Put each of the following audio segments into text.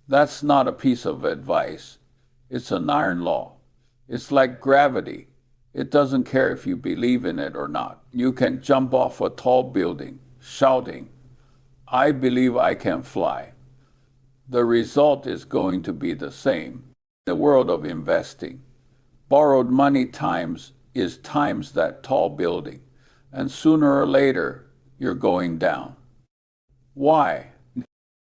That's not a piece of advice. It's an iron law. It's like gravity. It doesn't care if you believe in it or not. You can jump off a tall building, shouting, I believe I can fly. The result is going to be the same. The world of investing. Borrowed money times is times that tall building, and sooner or later, you're going down. Why?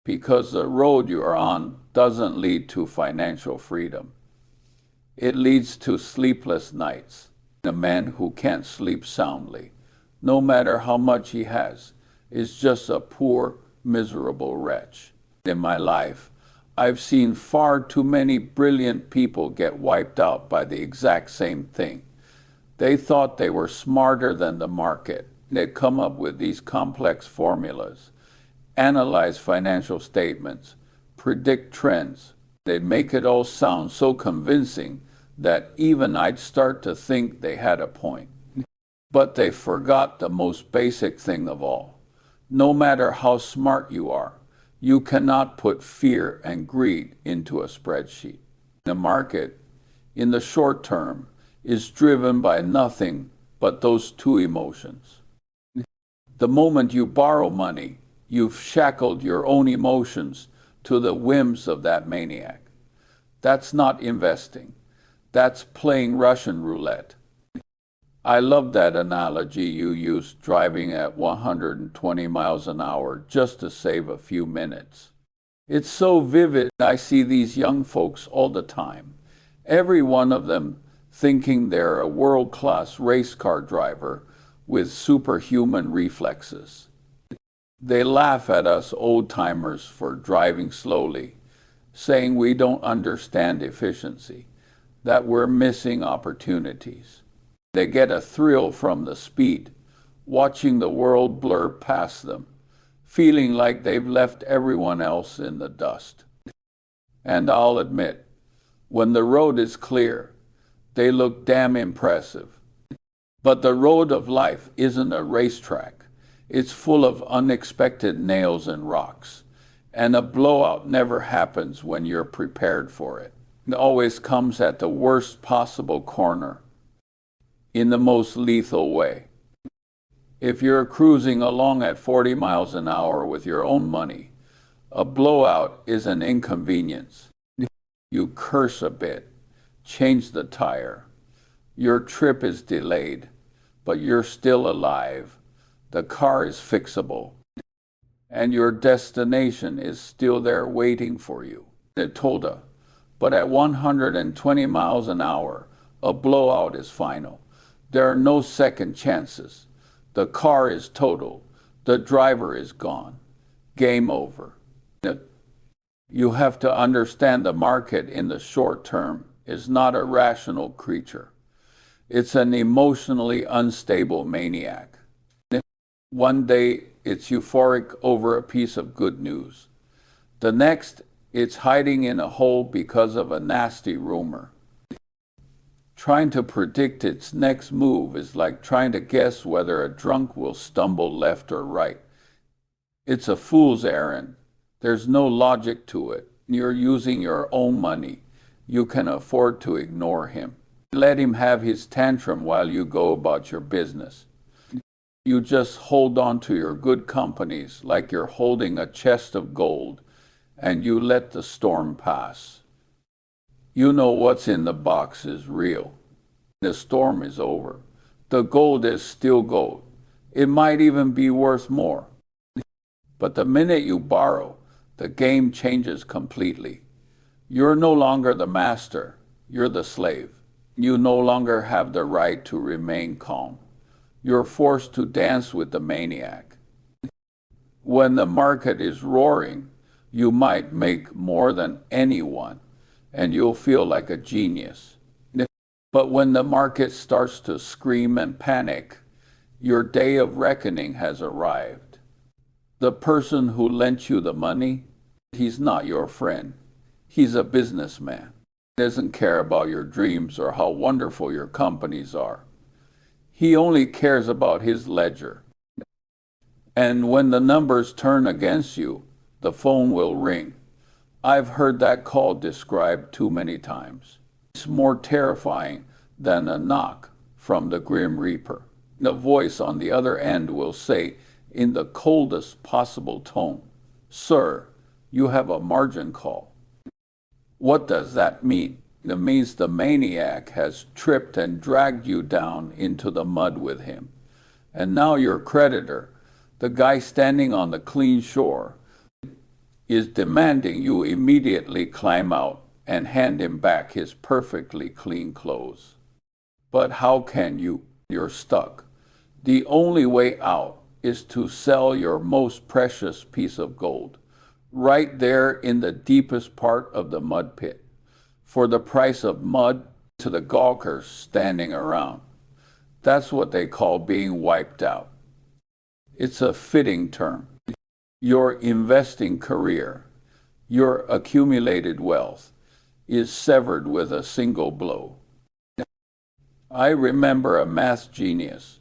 Because the road you're on doesn't lead to financial freedom. It leads to sleepless nights. A man who can't sleep soundly, no matter how much he has, is just a poor, miserable wretch. In my life, I've seen far too many brilliant people get wiped out by the exact same thing. They thought they were smarter than the market. They'd come up with these complex formulas, analyze financial statements, predict trends. They'd make it all sound so convincing that even I'd start to think they had a point. But they forgot the most basic thing of all. No matter how smart you are, you cannot put fear and greed into a spreadsheet. The market, in the short term, is driven by nothing but those two emotions. The moment you borrow money, you've shackled your own emotions to the whims of that maniac. That's not investing. That's playing Russian roulette. I love that analogy you used, driving at 120 miles an hour just to save a few minutes. It's so vivid. I see these young folks all the time, every one of them thinking they're a world-class race car driver with superhuman reflexes. They laugh at us old-timers for driving slowly, saying we don't understand efficiency, that we're missing opportunities. They get a thrill from the speed, watching the world blur past them, feeling like they've left everyone else in the dust. And I'll admit, when the road is clear, they look damn impressive. But the road of life isn't a racetrack. It's full of unexpected nails and rocks, and a blowout never happens when you're prepared for it. It always comes at the worst possible corner, in the most lethal way. If you're cruising along at 40 miles an hour with your own money, a blowout is an inconvenience. You curse a bit, change the tire. Your trip is delayed, but you're still alive. The car is fixable, and your destination is still there waiting for you. Toda. But at 120 miles an hour, a blowout is final. There are no second chances. The car is totaled. The driver is gone. Game over. You have to understand the market in the short term is not a rational creature. It's an emotionally unstable maniac. One day, it's euphoric over a piece of good news. The next, it's hiding in a hole because of a nasty rumor. Trying to predict its next move is like trying to guess whether a drunk will stumble left or right. It's a fool's errand. There's no logic to it. You're using your own money. You can afford to ignore him. Let him have his tantrum while you go about your business. You just hold on to your good companies like you're holding a chest of gold, and you let the storm pass. You know what's in the box is real. The storm is over. The gold is still gold. It might even be worth more. But the minute you borrow, the game changes completely. You're no longer the master. You're the slave. You no longer have the right to remain calm. You're forced to dance with the maniac. When the market is roaring, you might make more than anyone, and you'll feel like a genius. But when the market starts to scream and panic, your day of reckoning has arrived. The person who lent you the money, he's not your friend. He's a businessman. He doesn't care about your dreams or how wonderful your companies are. He only cares about his ledger. And when the numbers turn against you, the phone will ring. I've heard that call described too many times. It's more terrifying than a knock from the Grim Reaper. The voice on the other end will say, in the coldest possible tone, "Sir, you have a margin call." What does that mean? It means the maniac has tripped and dragged you down into the mud with him. And now your creditor, the guy standing on the clean shore, is demanding you immediately climb out and hand him back his perfectly clean clothes. But how can you? You're stuck. The only way out is to sell your most precious piece of gold, right there in the deepest part of the mud pit, for the price of mud to the gawkers standing around. That's what they call being wiped out. It's a fitting term. Your investing career, your accumulated wealth, is severed with a single blow. I remember a math genius,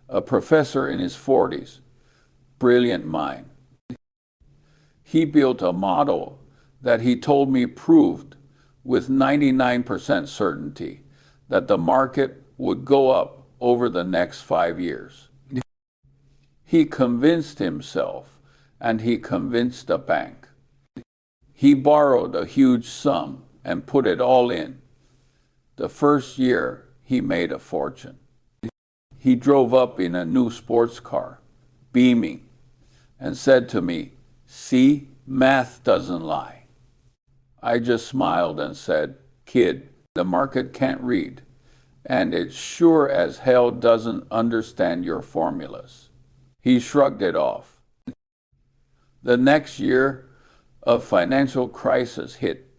a professor in his 40s, brilliant mind. He built a model that he told me proved with 99% certainty that the market would go up over the next 5 years. He convinced himself, and he convinced the bank. He borrowed a huge sum and put it all in. The first year, he made a fortune. He drove up in a new sports car, beaming, and said to me, "See, math doesn't lie." I just smiled and said, "Kid, the market can't read, and it sure as hell doesn't understand your formulas." He shrugged it off. The next year, a financial crisis hit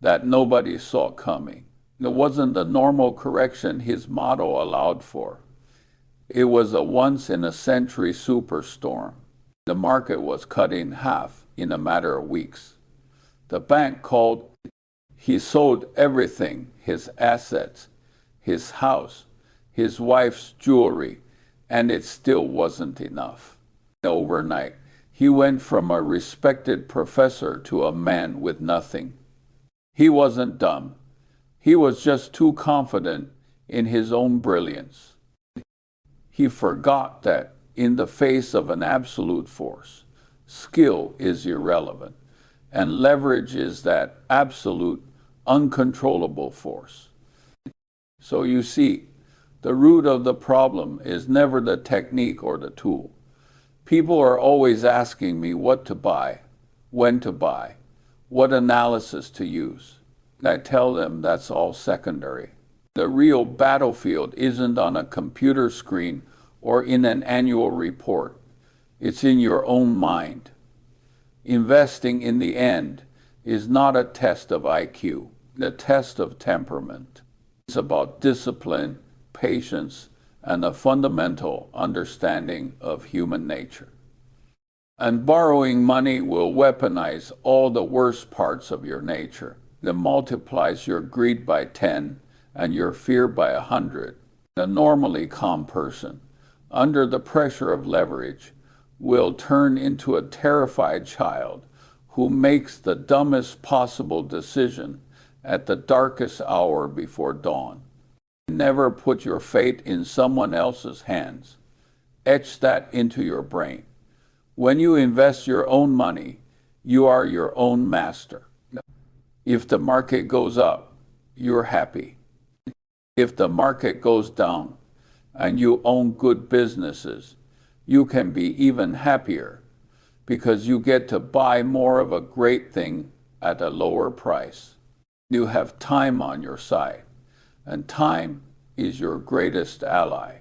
that nobody saw coming. It wasn't the normal correction his model allowed for. It was a once-in-a-century superstorm. The market was cut in half in a matter of weeks. The bank called. He sold everything, his assets, his house, his wife's jewelry, and it still wasn't enough. Overnight, he went from a respected professor to a man with nothing. He wasn't dumb. He was just too confident in his own brilliance. He forgot that in the face of an absolute force, skill is irrelevant, and leverage is that absolute, uncontrollable force. So you see, the root of the problem is never the technique or the tool. People are always asking me what to buy, when to buy, what analysis to use. I tell them that's all secondary. The real battlefield isn't on a computer screen or in an annual report. It's in your own mind. Investing in the end is not a test of IQ, a test of temperament. It's about discipline, patience, and a fundamental understanding of human nature. And borrowing money will weaponize all the worst parts of your nature. It multiplies your greed by 10 and your fear by 100. A normally calm person, under the pressure of leverage, will turn into a terrified child who makes the dumbest possible decision at the darkest hour before dawn. Never put your fate in someone else's hands. Etch that into your brain. When you invest your own money, you are your own master. If the market goes up, you're happy. If the market goes down and you own good businesses, you can be even happier because you get to buy more of a great thing at a lower price. You have time on your side, and time is your greatest ally.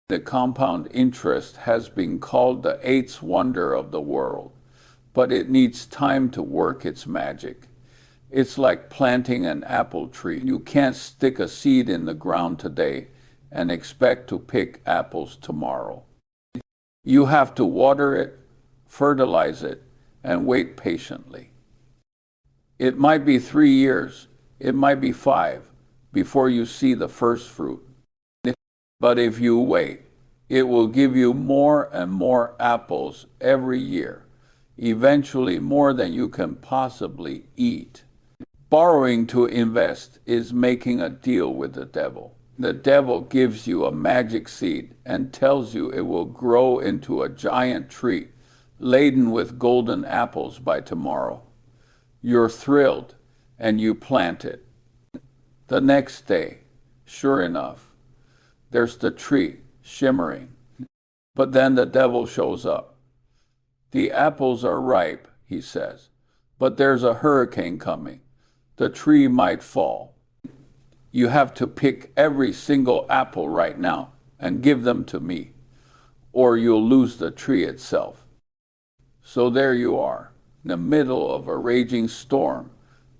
The compound interest has been called the eighth wonder of the world, but it needs time to work its magic. It's like planting an apple tree. You can't stick a seed in the ground today and expect to pick apples tomorrow. You have to water it, fertilize it, and wait patiently. It might be 3 years, it might be 5, before you see the first fruit. But if you wait, it will give you more and more apples every year. eventually more than you can possibly eat. Borrowing to invest is making a deal with the devil. The devil gives you a magic seed and tells you it will grow into a giant tree laden with golden apples by tomorrow. You're thrilled and you plant it. The next day, sure enough, there's the tree shimmering. But then the devil shows up. The apples are ripe, he says, but there's a hurricane coming. The tree might fall. You have to pick every single apple right now and give them to me, or you'll lose the tree itself. So there you are, in the middle of a raging storm,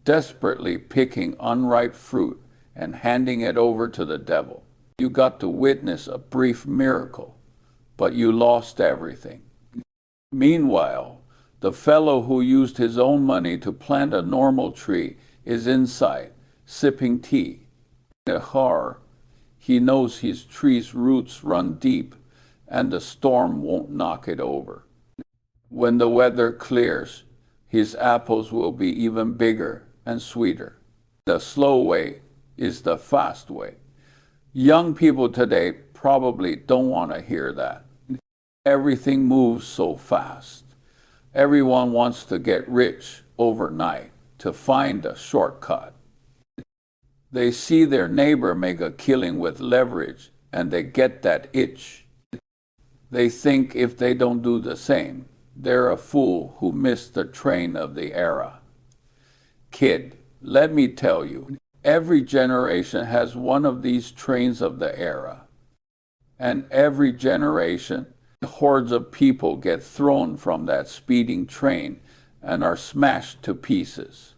desperately picking unripe fruit and handing it over to the devil. You got to witness a brief miracle, but you lost everything. Meanwhile, the fellow who used his own money to plant a normal tree is inside, sipping tea. In horror, he knows his tree's roots run deep and the storm won't knock it over. When the weather clears, his apples will be even bigger and sweeter. The slow way is the fast way. Young people today probably don't want to hear that. Everything moves so fast. Everyone wants to get rich overnight, to find a shortcut. They see their neighbor make a killing with leverage and they get that itch. They think if they don't do the same, they're a fool who missed the train of the era. Kid, let me tell you, every generation has one of these trains of the era. And every generation, hordes of people get thrown from that speeding train and are smashed to pieces.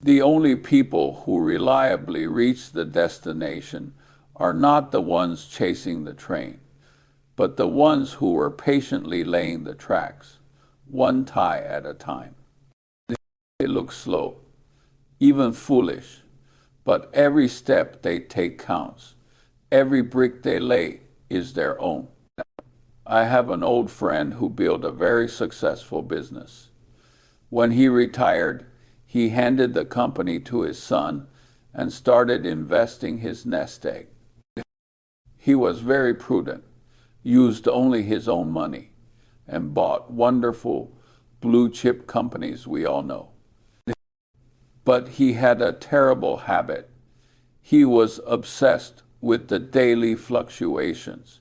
The only people who reliably reach the destination are not the ones chasing the train, but the ones who were patiently laying the tracks, one tie at a time. They look slow, even foolish, but every step they take counts. Every brick they lay is their own. I have an old friend who built a very successful business. When he retired, he handed the company to his son and started investing his nest egg. He was very prudent, used only his own money, and bought wonderful blue chip companies we all know. But he had a terrible habit. He was obsessed with the daily fluctuations.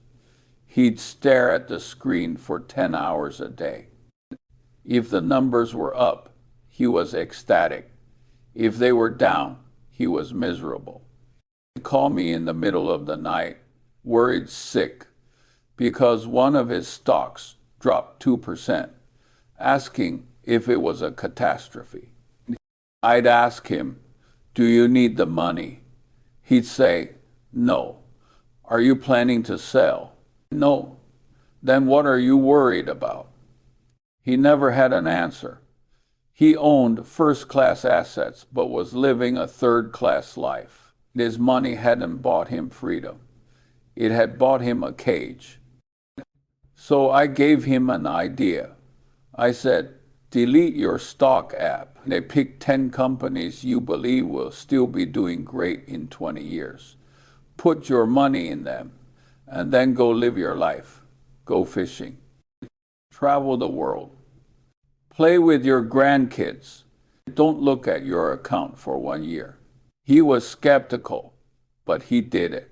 He'd stare at the screen for 10 hours a day. If the numbers were up, he was ecstatic. If they were down, he was miserable. He'd call me in the middle of the night, worried sick, because one of his stocks dropped 2%, asking if it was a catastrophe. I'd ask him, "Do you need the money?" He'd say, "No." "Are you planning to sell?" "No." "Then what are you worried about?" He never had an answer. He owned first-class assets, but was living a third-class life. His money hadn't bought him freedom. It had bought him a cage. So I gave him an idea. I said, delete your stock app. They pick 10 companies you believe will still be doing great in 20 years. Put your money in them, and then go live your life. Go fishing. Travel the world. Play with your grandkids. Don't look at your account for 1 year. He was skeptical, but he did it.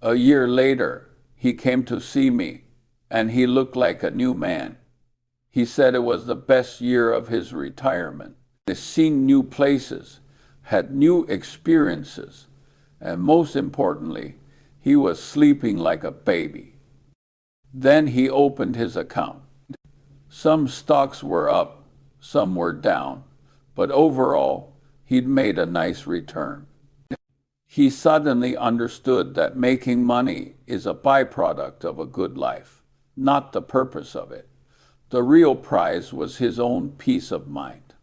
A year later, he came to see me, and he looked like a new man. He said it was the best year of his retirement. He'd seen new places, had new experiences, and most importantly, he was sleeping like a baby. Then he opened his account. Some stocks were up, some were down, but overall, he'd made a nice return. He suddenly understood that making money is a byproduct of a good life, not the purpose of it. The real prize was his own peace of mind.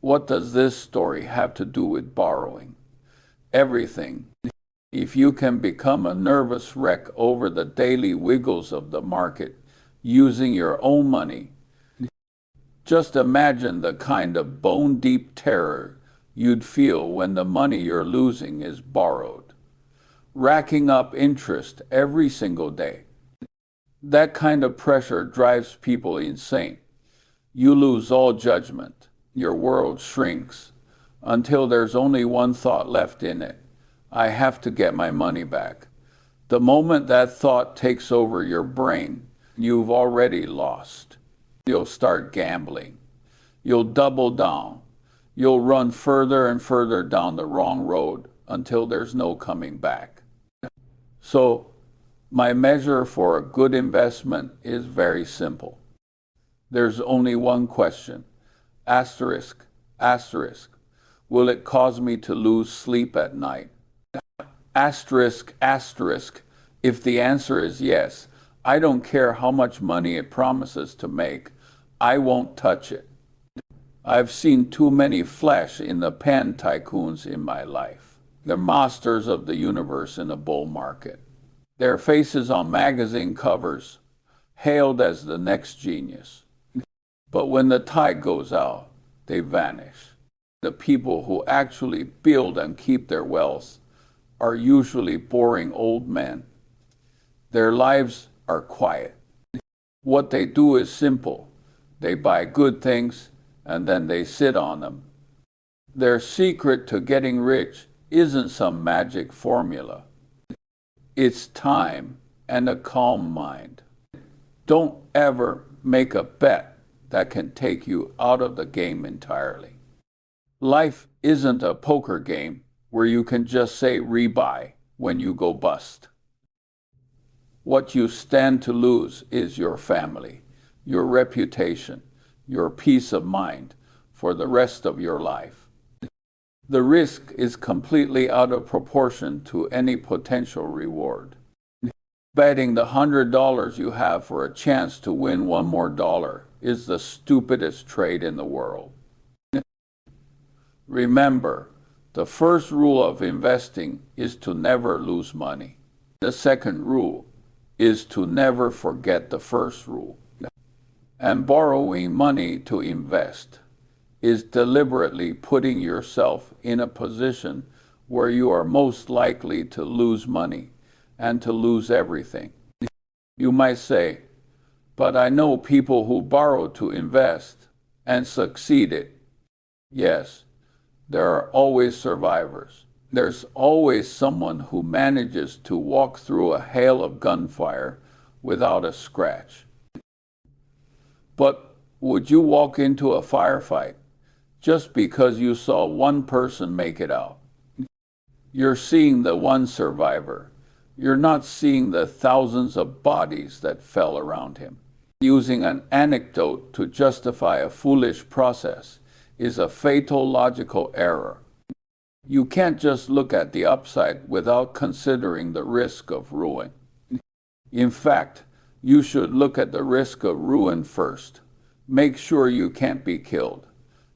What does this story have to do with borrowing? Everything. If you can become a nervous wreck over the daily wiggles of the market using your own money, Just imagine the kind of bone-deep terror you'd feel when the money you're losing is borrowed, racking up interest every single day. That kind of pressure drives people insane. You lose all judgment. Your world shrinks until there's only one thought left in it. I have to get my money back. The moment that thought takes over your brain, you've already lost. You'll start gambling. You'll double down. You'll run further and further down the wrong road until there's no coming back. So, my measure for a good investment is very simple. There's only one question. Asterisk, asterisk. Will it cause me to lose sleep at night? Asterisk, asterisk. If the answer is yes, I don't care how much money it promises to make. I won't touch it. I've seen too many flash in the pan tycoons in my life. They're masters of the universe in a bull market. Their faces on magazine covers, hailed as the next genius. But when the tide goes out, they vanish. The people who actually build and keep their wealth are usually boring old men. Their lives are quiet. What they do is simple. They buy good things and then they sit on them. Their secret to getting rich isn't some magic formula. It's time and a calm mind. Don't ever make a bet that can take you out of the game entirely. Life isn't a poker game where you can just say rebuy when you go bust. What you stand to lose is your family, your reputation, your peace of mind for the rest of your life. The risk is completely out of proportion to any potential reward. Betting the $100 you have for a chance to win one more dollar is the stupidest trade in the world. Remember, the first rule of investing is to never lose money. The second rule is to never forget the first rule. And borrowing money to invest is deliberately putting yourself in a position where you are most likely to lose money and to lose everything. You might say, but I know people who borrowed to invest and succeeded. Yes, there are always survivors. There's always someone who manages to walk through a hail of gunfire without a scratch. But would you walk into a firefight just because you saw one person make it out? You're seeing the one survivor. You're not seeing the thousands of bodies that fell around him. Using an anecdote to justify a foolish process is a fatal logical error. You can't just look at the upside without considering the risk of ruin. In fact, you should look at the risk of ruin first. Make sure you can't be killed,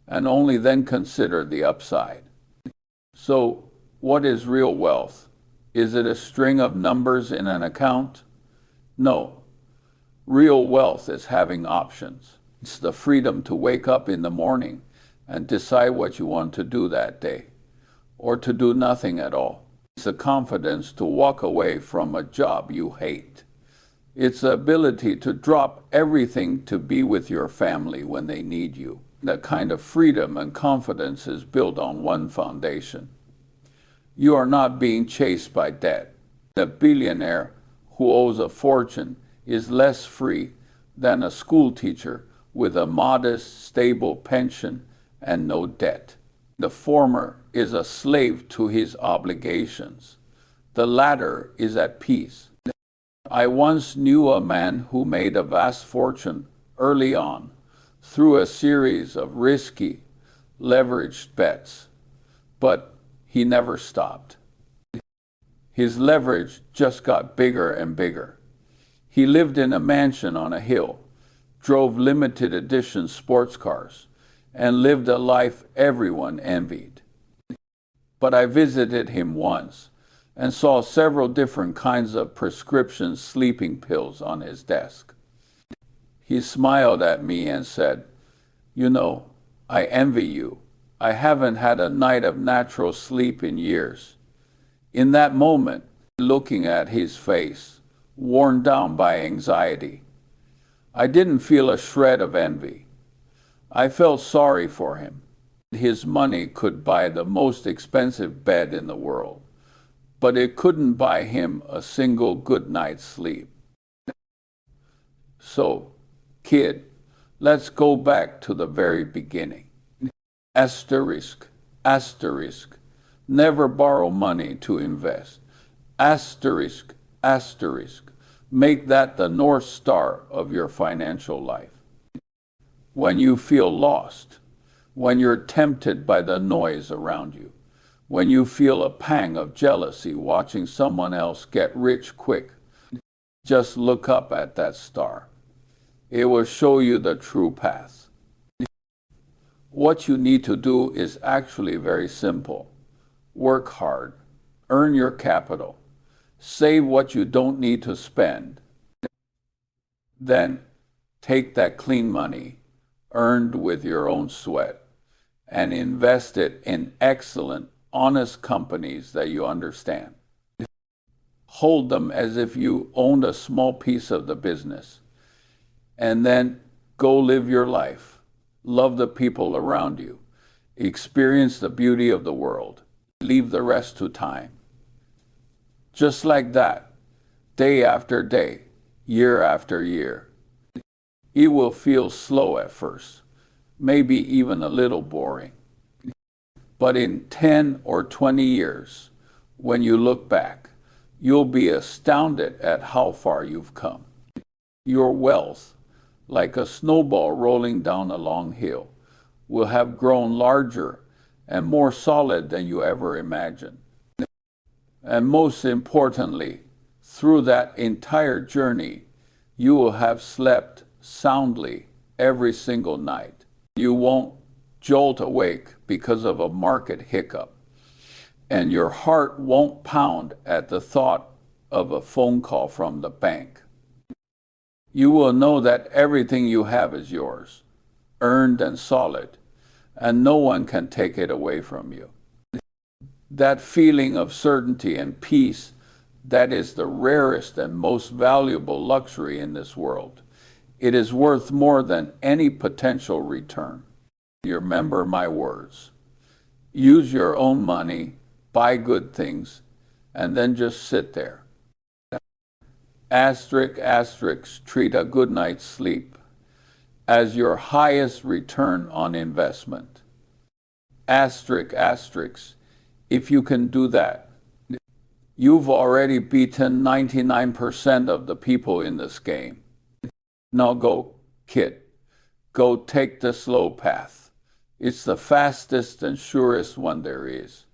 and only then consider the upside. So, what is real wealth? Is it a string of numbers in an account? No. Real wealth is having options. It's the freedom to wake up in the morning and decide what you want to do that day, or to do nothing at all. It's the confidence to walk away from a job you hate. It's the ability to drop everything to be with your family when they need you. That kind of freedom and confidence is built on one foundation. You are not being chased by debt. The billionaire who owes a fortune is less free than a school teacher with a modest, stable pension and no debt. The former is a slave to his obligations. The latter is at peace. I once knew a man who made a vast fortune early on through a series of risky, leveraged bets, but he never stopped. His leverage just got bigger and bigger. He lived in a mansion on a hill, drove limited edition sports cars, and lived a life everyone envied. But I visited him once and saw several different kinds of prescription sleeping pills on his desk. He smiled at me and said, You know, I envy you. I haven't had a night of natural sleep in years. In that moment, looking at his face, worn down by anxiety, I didn't feel a shred of envy. I felt sorry for him. His money could buy the most expensive bed in the world, but it couldn't buy him a single good night's sleep. So, kid, let's go back to the very beginning. Asterisk, asterisk, never borrow money to invest. Asterisk, asterisk, make that the North Star of your financial life. When you feel lost, when you're tempted by the noise around you, when you feel a pang of jealousy watching someone else get rich quick, just look up at that star. It will show you the true path. What you need to do is actually very simple. Work hard, earn your capital, save what you don't need to spend. Then take that clean money, earned with your own sweat, and invest it in excellent, honest companies that you understand. Hold them as if you owned a small piece of the business. And then go live your life. Love the people around you. Experience the beauty of the world. Leave the rest to time. Just like that, day after day, year after year. It will feel slow at first, maybe even a little boring. But in 10 or 20 years, when you look back, you'll be astounded at how far you've come. Your wealth, like a snowball rolling down a long hill, will have grown larger and more solid than you ever imagined. And most importantly, through that entire journey, you will have slept soundly every single night. You won't jolt awake because of a market hiccup, and your heart won't pound at the thought of a phone call from the bank. You will know that everything you have is yours, earned and solid, and no one can take it away from you. That feeling of certainty and peace, that is the rarest and most valuable luxury in this world. It is worth more than any potential return. You remember my words. Use your own money, buy good things, and then just sit there. Asterisk, asterisk, treat a good night's sleep as your highest return on investment. Asterisk, asterisk, if you can do that, you've already beaten 99% of the people in this game. Now go, kid. Go take the slow path. It's the fastest and surest one there is.